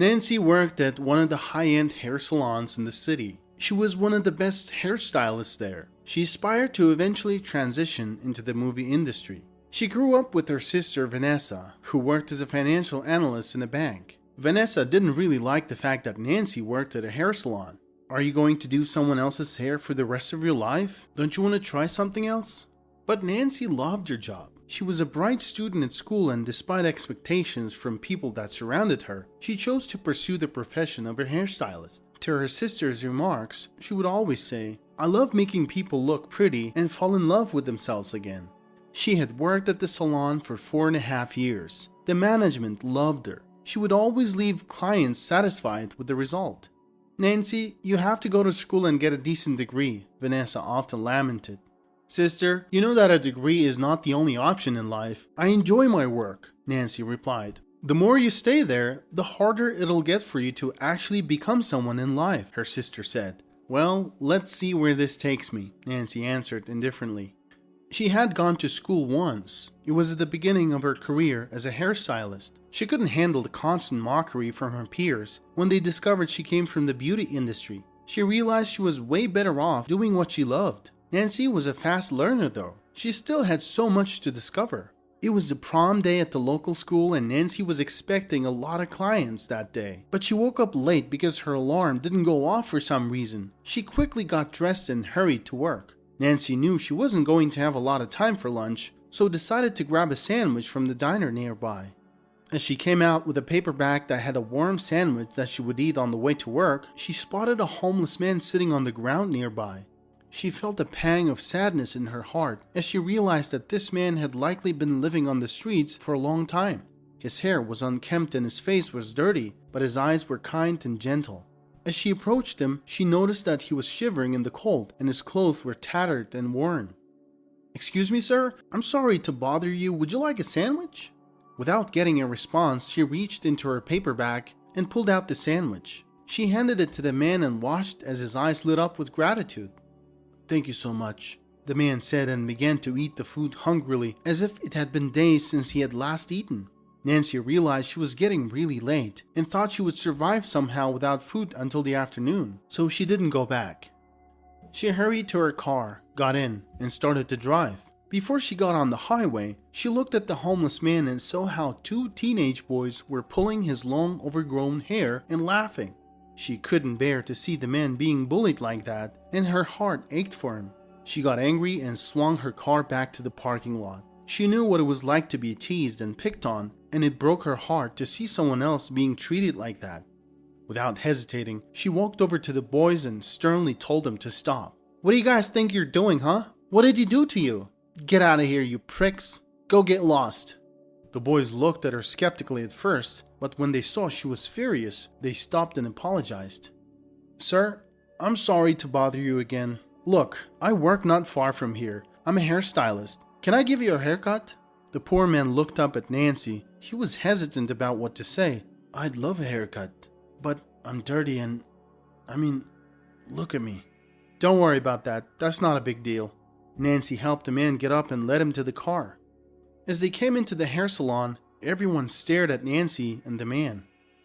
Nancy worked at one of the high-end hair salons in the city. She was one of the best hairstylists there. She aspired to eventually transition into the movie industry. She grew up with her sister Vanessa, who worked as a financial analyst in a bank. Vanessa didn't really like the fact that Nancy worked at a hair salon. Are you going to do someone else's hair for the rest of your life? Don't you want to try something else? But Nancy loved her job. She was a bright student at school, and despite expectations from people that surrounded her, she chose to pursue the profession of a hairstylist. To her sister's remarks, she would always say, "I love making people look pretty and fall in love with themselves again." She had worked at the salon for 4.5 years. The management loved her. She would always leave clients satisfied with the result. "Nancy, you have to go to school and get a decent degree," Vanessa often lamented. "Sister, you know that a degree is not the only option in life. I enjoy my work," Nancy replied. "The more you stay there, the harder it'll get for you to actually become someone in life," her sister said. "Well, let's see where this takes me," Nancy answered indifferently. She had gone to school once. It was at the beginning of her career as a hairstylist. She couldn't handle the constant mockery from her peers when they discovered she came from the beauty industry. She realized she was way better off doing what she loved. Nancy was a fast learner though. She still had so much to discover. It was the prom day at the local school, and Nancy was expecting a lot of clients that day. But she woke up late because her alarm didn't go off for some reason. She quickly got dressed and hurried to work. Nancy knew she wasn't going to have a lot of time for lunch, so decided to grab a sandwich from the diner nearby. As she came out with a paper bag that had a warm sandwich that she would eat on the way to work, she spotted a homeless man sitting on the ground nearby. She felt a pang of sadness in her heart as she realized that this man had likely been living on the streets for a long time. His hair was unkempt and his face was dirty, but his eyes were kind and gentle. As she approached him, she noticed that he was shivering in the cold and his clothes were tattered and worn. "Excuse me, sir? I'm sorry to bother you. Would you like a sandwich?" Without getting a response, she reached into her paper bag and pulled out the sandwich. She handed it to the man and watched as his eyes lit up with gratitude. "Thank you so much," the man said, and began to eat the food hungrily, as if it had been days since he had last eaten. Nancy realized she was getting really late and thought she would survive somehow without food until the afternoon, so she didn't go back. She hurried to her car, got in, and started to drive. Before she got on the highway, she looked at the homeless man and saw how 2 teenage boys were pulling his long overgrown hair and laughing. She couldn't bear to see the man being bullied like that, and her heart ached for him. She got angry and swung her car back to the parking lot. She knew what it was like to be teased and picked on, and it broke her heart to see someone else being treated like that. Without hesitating, she walked over to the boys and sternly told them to stop. "What do you guys think you're doing, huh? What did he do to you? Get out of here, you pricks. Go get lost." The boys looked at her skeptically at first, but when they saw she was furious, they stopped and apologized. "Sir, I'm sorry to bother you again. Look, I work not far from here. I'm a hairstylist. Can I give you a haircut?" The poor man looked up at Nancy. He was hesitant about what to say. "I'd love a haircut, but I'm dirty and... look at me." "Don't worry about that. That's not a big deal." Nancy helped the man get up and led him to the car. As they came into the hair salon, everyone stared at Nancy and the man.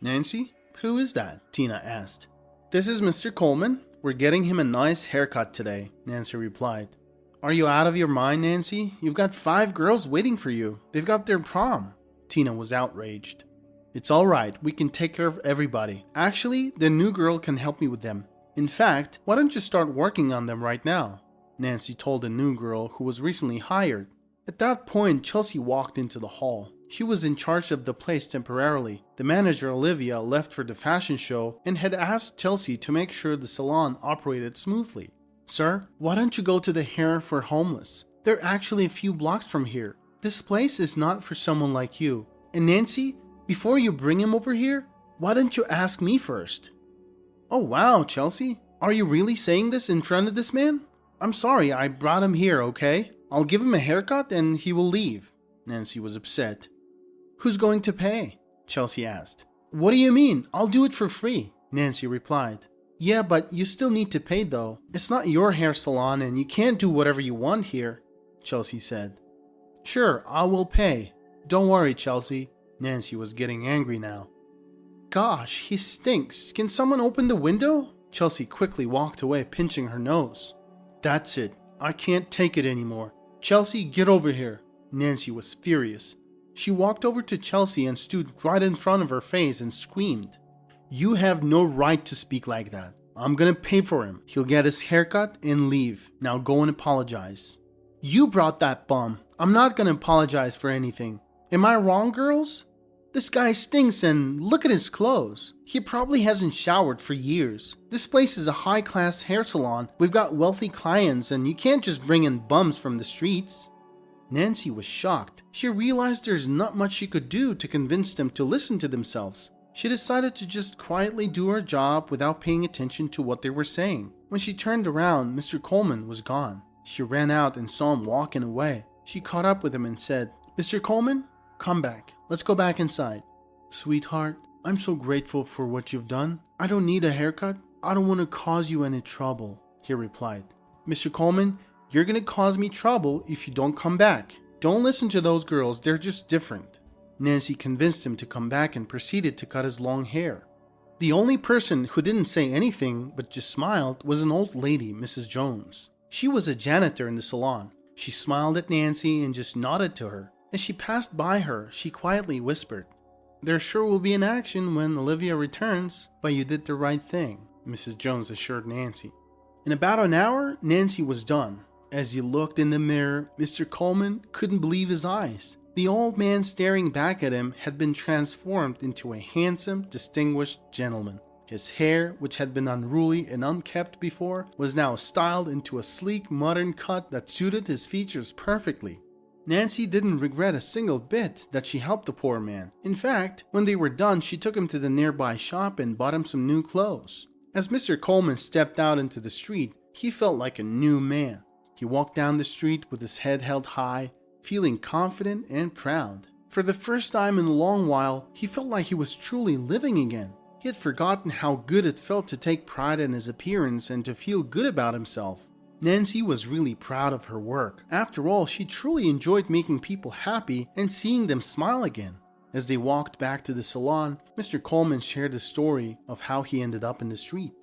"Nancy? Who is that?" Tina asked. "This is Mr. Coleman. We're getting him a nice haircut today," Nancy replied. "Are you out of your mind, Nancy? You've got 5 girls waiting for you. They've got their prom." Tina was outraged. "It's all right. We can take care of everybody. Actually, the new girl can help me with them. In fact, why don't you start working on them right now?" Nancy told the new girl who was recently hired. At that point, Chelsea walked into the hall. She was in charge of the place temporarily. The manager, Olivia, left for the fashion show and had asked Chelsea to make sure the salon operated smoothly. "Sir, why don't you go to the Hair for Homeless? They're actually a few blocks from here. This place is not for someone like you. And Nancy, before you bring him over here, why don't you ask me first?" "Oh wow, Chelsea. Are you really saying this in front of this man? I'm sorry, I brought him here, okay? I'll give him a haircut and he will leave." Nancy was upset. "Who's going to pay?" Chelsea asked. "What do you mean? I'll do it for free," Nancy replied. "Yeah, but you still need to pay though. It's not your hair salon and you can't do whatever you want here," Chelsea said. "Sure, I will pay. Don't worry, Chelsea." Nancy was getting angry now. Gosh, he stinks. Can someone open the window? Chelsea quickly walked away, pinching her nose. That's it. I can't take it anymore. Chelsea, get over here. Nancy was furious. She walked over to Chelsea and stood right in front of her face and screamed. You have no right to speak like that. I'm gonna pay for him. He'll get his haircut and leave. Now go and apologize. You brought that bum. I'm not gonna apologize for anything. Am I wrong, girls? This guy stinks and look at his clothes. He probably hasn't showered for years. This place is a high-class hair salon. We've got wealthy clients and you can't just bring in bums from the streets. Nancy was shocked. She realized there's not much she could do to convince them to listen to themselves. She decided to just quietly do her job without paying attention to what they were saying. When she turned around, Mr. Coleman was gone. She ran out and saw him walking away. She caught up with him and said, Mr. Coleman, come back. Let's go back inside. Sweetheart, I'm so grateful for what you've done. I don't need a haircut. I don't want to cause you any trouble, he replied. Mr. Coleman, you're going to cause me trouble if you don't come back. Don't listen to those girls. They're just different. Nancy convinced him to come back and proceeded to cut his long hair. The only person who didn't say anything but just smiled was an old lady, Mrs. Jones. She was a janitor in the salon. She smiled at Nancy and just nodded to her. As she passed by her, she quietly whispered, There sure will be an action when Olivia returns, but you did the right thing, Mrs. Jones assured Nancy. In about an hour, Nancy was done. As he looked in the mirror, Mr. Coleman couldn't believe his eyes. The old man staring back at him had been transformed into a handsome, distinguished gentleman. His hair, which had been unruly and unkempt before, was now styled into a sleek, modern cut that suited his features perfectly. Nancy didn't regret a single bit that she helped the poor man. In fact, when they were done, she took him to the nearby shop and bought him some new clothes. As Mr. Coleman stepped out into the street, he felt like a new man. He walked down the street with his head held high, feeling confident and proud. For the first time in a long while, he felt like he was truly living again. He had forgotten how good it felt to take pride in his appearance and to feel good about himself. Nancy was really proud of her work. After all, she truly enjoyed making people happy and seeing them smile again. As they walked back to the salon, Mr. Coleman shared the story of how he ended up in the street.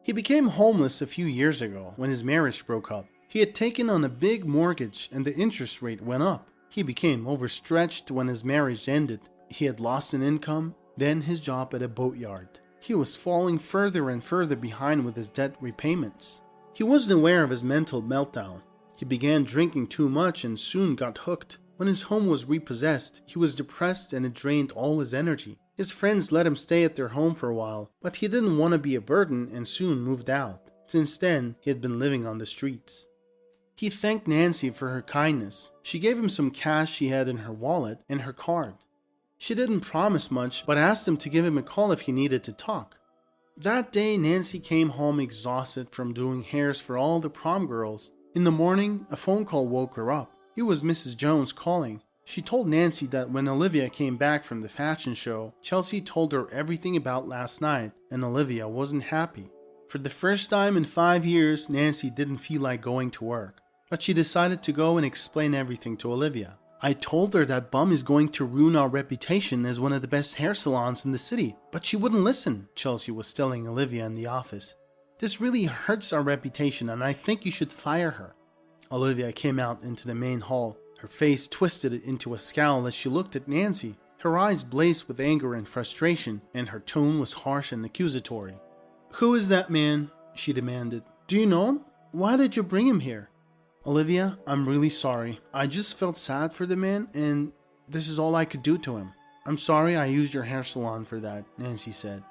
He became homeless a few years ago when his marriage broke up. He had taken on a big mortgage and the interest rate went up. He became overstretched when his marriage ended. He had lost an income, then his job at a boatyard. He was falling further and further behind with his debt repayments. He wasn't aware of his mental meltdown. He began drinking too much and soon got hooked. When his home was repossessed, he was depressed and it drained all his energy. His friends let him stay at their home for a while, but he didn't want to be a burden and soon moved out. Since then, he had been living on the streets. He thanked Nancy for her kindness. She gave him some cash she had in her wallet and her card. She didn't promise much, but asked him to give him a call if he needed to talk. That day, Nancy came home exhausted from doing hairs for all the prom girls. In the morning, a phone call woke her up. It was Mrs. Jones calling. She told Nancy that when Olivia came back from the fashion show, Chelsea told her everything about last night, and Olivia wasn't happy. For the first time in 5 years, Nancy didn't feel like going to work, but she decided to go and explain everything to Olivia. I told her that bum is going to ruin our reputation as one of the best hair salons in the city, but she wouldn't listen, Chelsea was telling Olivia in the office. This really hurts our reputation and I think you should fire her. Olivia came out into the main hall. Her face twisted into a scowl as she looked at Nancy. Her eyes blazed with anger and frustration, and her tone was harsh and accusatory. Who is that man? She demanded. Do you know him? Why did you bring him here? Olivia, I'm really sorry. I just felt sad for the man, and this is all I could do to him. I'm sorry I used your hair salon for that, Nancy said.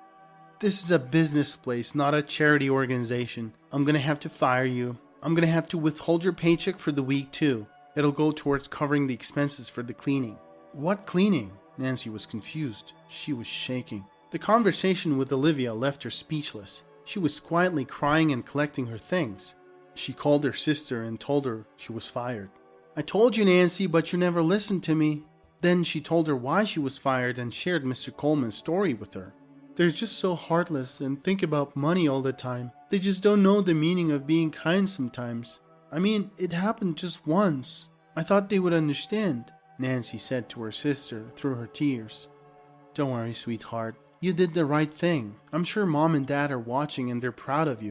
This is a business place, not a charity organization. I'm gonna have to fire you. I'm gonna have to withhold your paycheck for the week too. It'll go towards covering the expenses for the cleaning. What cleaning? Nancy was confused. She was shaking. The conversation with Olivia left her speechless. She was quietly crying and collecting her things. She called her sister and told her she was fired. I told you, Nancy, but you never listened to me. Then she told her why she was fired and shared Mr. Coleman's story with her. They're just so heartless and think about money all the time. They just don't know the meaning of being kind sometimes. I mean, it happened just once. I thought they would understand, Nancy said to her sister through her tears. Don't worry, sweetheart. You did the right thing. I'm sure mom and dad are watching and they're proud of you.